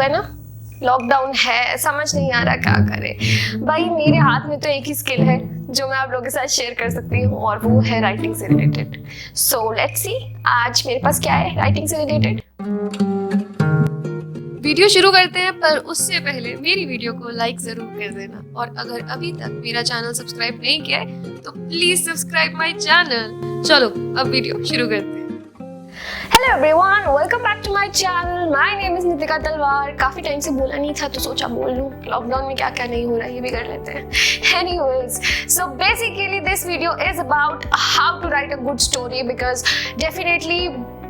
है ना, लॉकडाउन है, समझ नहीं आ रहा क्या करे। भाई मेरे हाथ में तो एक ही स्किल है जो मैं आप लोगों के साथ शेयर कर सकती हूँ और वो है राइटिंग से रिलेटेड। सो लेट्स सी आज मेरे पास क्या है राइटिंग से रिलेटेड। वीडियो शुरू करते हैं, पर उससे पहले मेरी वीडियो को लाइक जरूर कर देना और अगर अभी तक मेरा चैनल सब्सक्राइब नहीं किया है तो प्लीज सब्सक्राइब माय चैनल। चलो अब वीडियो शुरू करते हैं। Hello everyone, welcome back to my channel. My name is Nitika Talwar. काफी टाइम से बोला नहीं था तो सोचा बोल लूं। लॉकडाउन में क्या क्या नहीं हो रहा है ये भी कर लेते हैं। Anyways, so basically this video is about how to write a good story, because definitely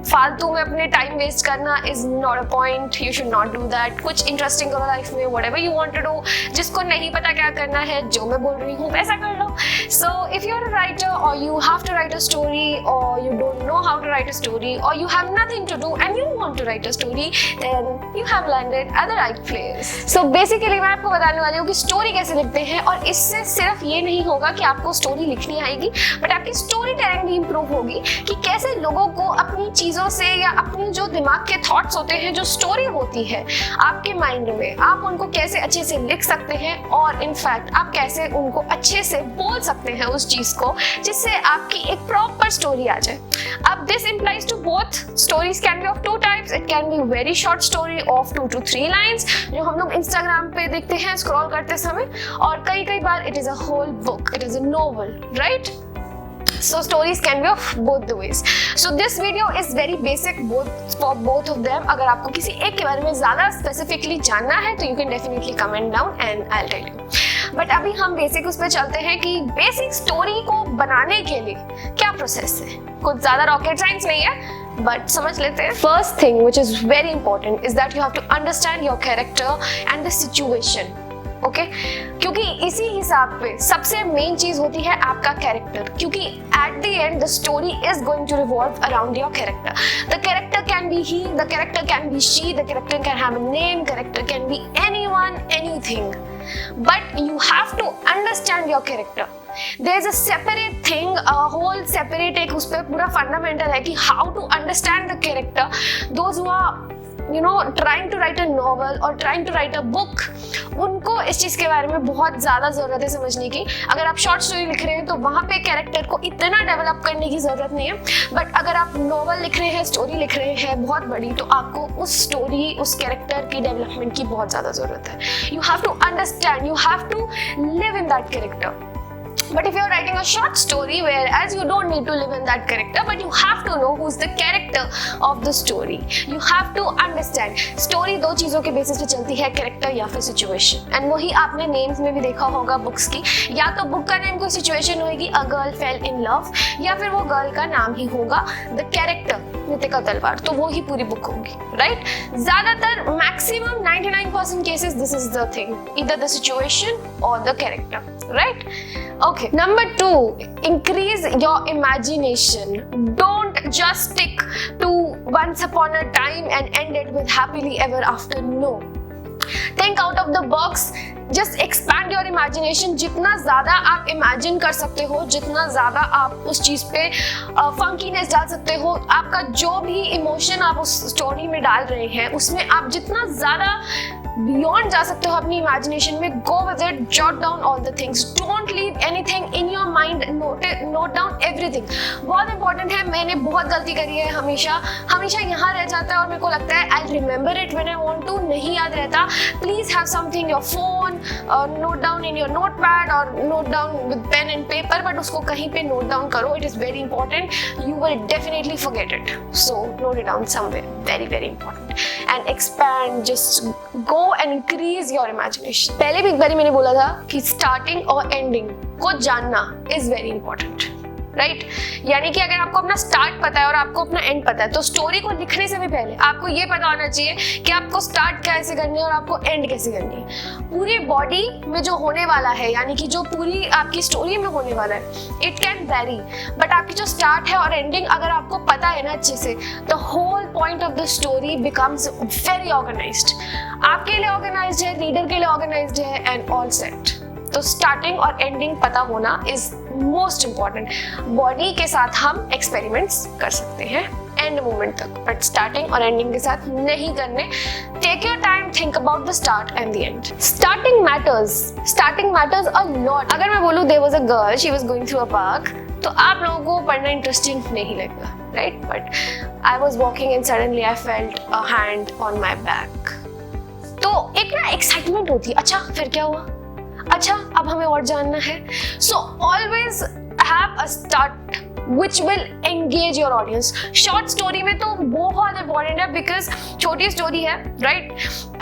फालतू में अपने टाइम वेस्ट करना is not a point. You should not do that. कुछ इंटरेस्टिंग करो लाइफ में, whatever you want to do. जिसको नहीं पता क्या करना है, जो मैं बोल रही हूँ वैसा कर लो। So if you are a writer or you have to write a story or you don't know how to write a story or you have nothing to do and you want to write a story, then you have landed at the right place. So basically मैं आपको बताने वाली हूँ कि story कैसे लिखते हैं और इससे सिर्फ ये नहीं होगा कि आपको स्टोरी लिखनी आएगी, बट आपकी स्टोरी टेलिंग भी इम्प्रूव होगी कि कैसे लोगों को अपनी चीजों से या अपनी जो दिमाग के थॉट्स होते हैं, जो स्टोरी होती है आपके माइंड में, आप उनको कैसे अच्छे से लिख सकते हैं और इनफैक्ट आप कैसे उनको अच्छे से बोल सकते हैं उस चीज को, जिससे आपकी एक प्रॉपर स्टोरी आ जाए। अब this implies to both. Stories can be of two types. It can be very short story of 2 to 3 lines जो हम लोग Instagram पे देखते हैं स्क्रॉल करते समय, और कई बार it is a whole book, it is a novel, right? So stories can be of both the ways. So this video is very basic for both of them. अगर आपको किसी एक के बारे में ज़्यादा specifically जानना है तो you can definitely comment down and I'll tell you. But अभी हम बेसिक उस पर चलते हैं कि बेसिक स्टोरी को बनाने के लिए क्या प्रोसेस है। कुछ ज़्यादा रॉकेट साइंस नहीं है, बट समझ लेते हैं। First thing which is very important is that you have to understand your character and the situation. Okay, क्योंकि इसी हिसाब पे सबसे मेन चीज होती है आपका कैरेक्टर, क्योंकि at the end the story is going to revolve around your character. The character can be he, the character can be she, the character can have a name, character can be anyone, anything, but you have to understand your character. There is a separate thing, a whole separate एक उस पे पूरा fundamental है कि how to understand the character. Those who are trying to write a novel or trying to write a book, उनको इस चीज के बारे में बहुत ज्यादा जरूरत है समझने की। अगर आप शॉर्ट स्टोरी लिख रहे हैं तो वहां पे कैरेक्टर को इतना डेवलप करने की जरूरत नहीं है, बट अगर आप नॉवल लिख रहे हैं, स्टोरी लिख रहे हैं बहुत बड़ी, तो आपको उस स्टोरी, उस कैरेक्टर की डेवलपमेंट की बहुत ज्यादा जरूरत है। You have to understand, you have to live in that character. But if you're writing a short story, whereas you don't need to live in that character, but you have to know who's the character of the story. You have to understand. Story दो चीजों के basis पे चलती है, character या फिर situation. And वही आपने names में भी देखा होगा books की, या तो book का name कोई situation होगी, A Girl Fell in Love, या फिर वो girl का नाम ही होगा, the character नितिका तलवार, तो वो ही पूरी बुक होगी, राइट? ज्यादातर maximum 99% cases this is the thing, either the situation or the character, right? Okay, number 2, increase your imagination. Don't just stick to once upon a time and end it with happily ever after. No, think out of the box. Just expand your imagination. जितना ज़्यादा आप imagine कर सकते हो, जितना ज़्यादा आप उस चीज़ पे funkiness डाल सकते हो, आपका जो भी emotion आप उस story में डाल रहे हैं, उसमें आप जितना ज़्यादा beyond जा सकते हो अपनी imagination में, go with it, jot down all the things, don't leave anything in your mind, note down everything. बहुत important है, मैंने बहुत गलती करी है, हमेशा यहाँ रह जाता है और मेरे को लगता है I'll remember it when I want to, नहीं याद रहता। Please have something, your phone, note down in your notepad or note down with pen and paper, but उसको कहीं पे note down करो, it is very important, you will definitely forget it, so note it down somewhere, very important. And expand, just go and increase your imagination. पहले भी एक बारी मैंने बोला था कि starting और ending को जानना is very important. राइट? यानी कि अगर आपको अपना स्टार्ट पता है और आपको अपना एंड पता है, तो स्टोरी को लिखने से भी पहले आपको ये पता होना चाहिए कि आपको स्टार्ट कैसे करनी है और आपको एंड कैसे करनी है। पूरी बॉडी में जो होने वाला है, यानी कि जो पूरी आपकी स्टोरी में होने वाला है, इट कैन वेरी, बट आपकी जो स्टार्ट है और एंडिंग अगर आपको पता है ना अच्छे से, the whole point of the story becomes very organised. आपके लिए ऑर्गेनाइज्ड है, रीडर के लिए ऑर्गेनाइज्ड है, एंड ऑल सेट। तो स्टार्टिंग और एंडिंग पता होना इज मोस्ट इम्पॉर्टेंट। बॉडी के साथ हम एक्सपेरिमेंट्स कर सकते हैं एंड मोमेंट तक, बट स्टार्टिंग और एंडिंग के साथ नहीं करने। Take your time, think about the start and the end. Starting matters a lot. अगर मैं बोलूँ there was a girl, she was going through a park, तो आप लोगों को पढ़ना इंटरेस्टिंग नहीं लगेगा, right? But I was walking and suddenly I felt a hand on my back. तो एक ना एक्साइटमेंट होती है, अच्छा फिर क्या हुआ, अच्छा अब हमें और जानना है। So always have a start which will engage your audience। Short story में तो बहुत इंपॉर्टेंट है, बिकॉज छोटी स्टोरी है, right?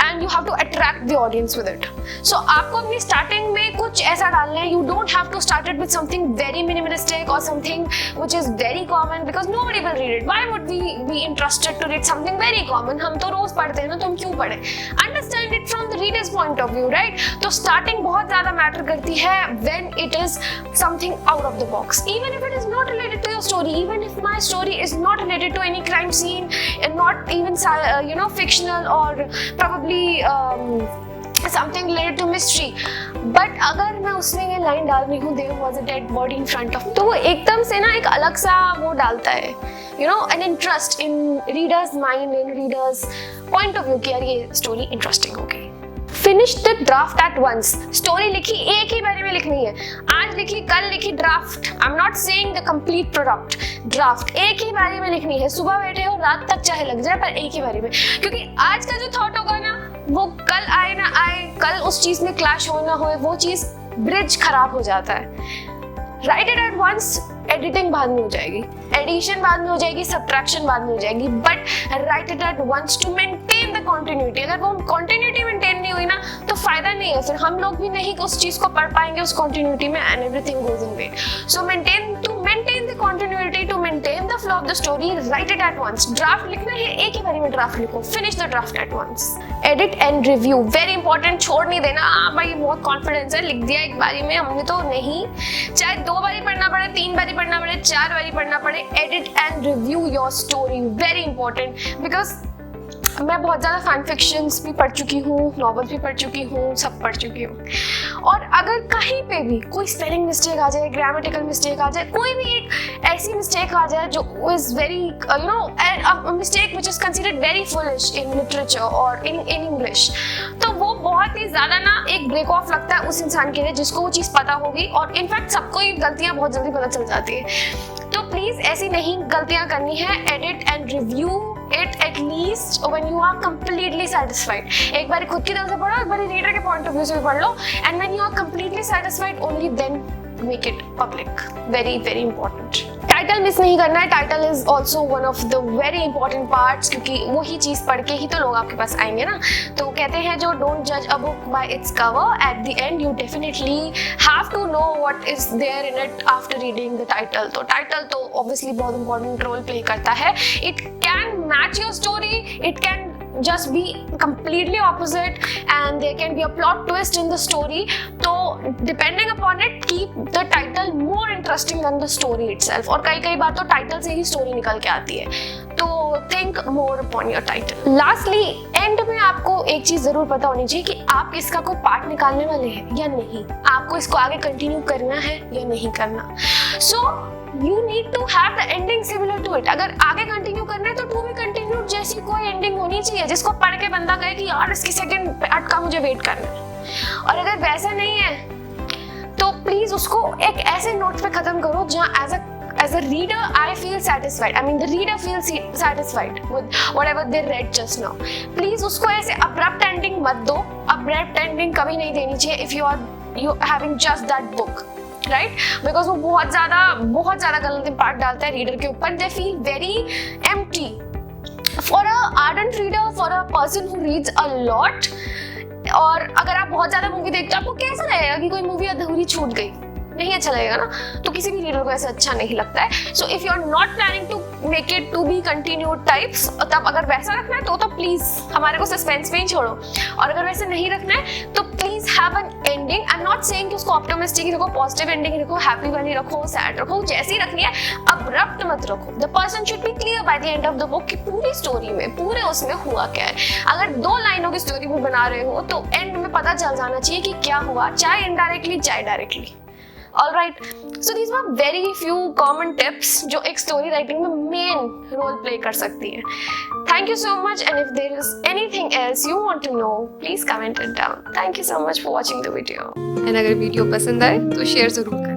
And you have to attract the audience with it. So आपको अपनी स्टार्टिंग में कुछ ऐसा डालना है, you don't have to start it with something very minimalistic or something which is very common, because nobody will read it. Why would we be interested to read something very common? हम तो रोज पढ़ते हैं ना, तो हम क्यों पढ़े? Understand it from the readers point of view, right? तो स्टार्टिंग बहुत ज्यादा मैटर करती है when it is something out of the box, even if it is not related to your story, even if my story is not related to any crime scene and not even fictional or probably something related to mystery, but अगर मैं उसमें ये line डाल रही हूँ there was a dead body in front of me, तो वो एकदम से ना एक अलग सा वो डालता है, an interest in readers mind, in readers point of view कि यार ये story interesting होगी। Finish the draft at once. Story लिखी एक ही बारी में लिखनी है, आज लिखी कल लिखी draft. I am not saying the complete product, draft एक ही बारी में लिखनी है। सुबह बैठे हो रात तक चाहे लग जाए, पर एक ही बारी में, क्योंकि आज का जो थॉट होगा ना वो कल आए ना आए, कल उस चीज में क्लैश हो ना हो, वो चीज ब्रिज खराब हो जाता है। Write it at once, editing बाद में हो जाएगी, एडिशन बाद में हो जाएगी, सब्ट्रैक्शन बाद में हो जाएगी, but write it at once to maintain the continuity. अगर वो कंटिन्यूटी मेंटेन नहीं हुई ना तो फायदा नहीं है, फिर हम लोग भी नहीं उस चीज को पढ़ पाएंगे उस कंटिन्यूटी में, and everything goes in vain. So maintain the continuity, to maintain the flow of the story, write it at once. Draft लिखना है एक ही बारी में ड्राफ्ट लिखो, finish the draft at once. Edit and review very important, छोड़ नहीं देना। भाई बहुत कॉन्फिडेंस है, लिख दिया एक बारी में, हमने तो नहीं, चाहे 2 बारी पढ़ना पड़े, 3 बारी पढ़ना पड़े, 4 बारी पढ़ना पड़े। Edit and review your story, very important, because मैं बहुत ज़्यादा फैन फिक्शंस भी पढ़ चुकी हूँ, नॉवेल्स भी पढ़ चुकी हूँ, सब पढ़ चुकी हूँ, और अगर कहीं पे भी कोई स्पेलिंग मिस्टेक आ जाए, ग्रामेटिकल मिस्टेक आ जाए, कोई भी एक ऐसी मिस्टेक आ जाए जो is very mistake which is considered very foolish in literature और इन इंग्लिश, तो वो बहुत ही ज़्यादा ना एक ब्रेक ऑफ लगता है उस इंसान के लिए जिसको वो चीज़ पता होगी, और इनफैक्ट सबको ये गलतियाँ बहुत जल्दी पता चल जाती है। तो प्लीज़ ऐसी नहीं गलतियाँ करनी है। Edit and review it at least when you are completely satisfied। एक बार खुद की तरफ से पढ़ो, एक बार रीडर के पॉइंट ऑफ व्यू से पढ़ लो, and when you are completely satisfied only then make it public। very very important। Title miss नहीं करना है, title is also one of the very important parts, क्योंकि वही चीज पढ़ के ही तो लोग आपके पास आएंगे ना। तो कहते हैं जो डोंट जज a book by its cover, at the end you definitely have to know what is there in it after reading the title. तो टाइटल तो ऑब्वियसली बहुत इंपॉर्टेंट रोल प्ले करता है। It can match your story, it can just be completely opposite, and there can be a plot twist in the story, so depending upon it keep the title more interesting than the story itself। और कई बार तो title से ही story निकल के आती है, तो think more upon your title। lastly and में आपको एक चीज जरूर पता होनी चाहिए कि आप इसका कोई पार्ट निकालने वाले हैं या नहीं, आपको इसको आगे कंटिन्यू करना है या नहीं करना। so you need to have the ending similar to it। अगर आगे कंटिन्यू करना है तो टू बी कंटिन्यूड जैसी कोई एंडिंग होनी चाहिए जिसको पढ़ के बंदा कहे कि यार इसकी सेकंड पार्ट का मुझे वेट करना है। और अगर वैसा नहीं है तो प्लीज उसको एक ऐसे नोट पे खत्म करो जहाँ as a reader I feel satisfied, I mean the reader feels satisfied with whatever they read just now। Please उसको ऐसे अब्रप्ट एंडिंग मत दो, अब्रप्ट एंडिंग कभी नहीं देनी चाहिए if you are having just that book, right? Because वो बहुत ज्यादा गलत इम्पैक्ट डालता है रीडर के ऊपर। They feel very empty. For a ardent reader, for a person who reads a lot, और अगर आप बहुत ज्यादा मूवी देखते हो आपको कैसा लगेगा कि कोई मूवी अधूरी छूट गई, नहीं अच्छा लगेगा ना, तो किसी भी रीडर को ऐसा अच्छा नहीं लगता है। So if you are not planning to make it to be continued types, तब अगर वैसा रखना है तो प्लीज हमारे को सस्पेंस में ही छोड़ो, और अगर वैसे नहीं रखना है तो please have an ending. I am not saying कि उसको ऑप्टिमिस्टिक रखो, पॉजिटिव एंडिंग रखो, हैप्पी वाली रखो, सैड रखो, जैसी रखनी है, अब्रप्ट मत रखो। The person should be clear by the end of the book कि पूरी स्टोरी में, पूरे उसमें हुआ क्या है। अगर 2 लाइनों की स्टोरी भी बना रहे हो तो एंड में पता चल जाना चाहिए कि क्या हुआ, चाहे इनडायरेक्टली चाहे directly. Alright, so these were very few common tips जो एक स्टोरी राइटिंग में मेन रोल प्ले कर सकती है. Thank you so much, and if there is anything else you want to know, please comment it down. Thank you so much for watching the video. And अगर video पसंद आए तो share जरूर करें.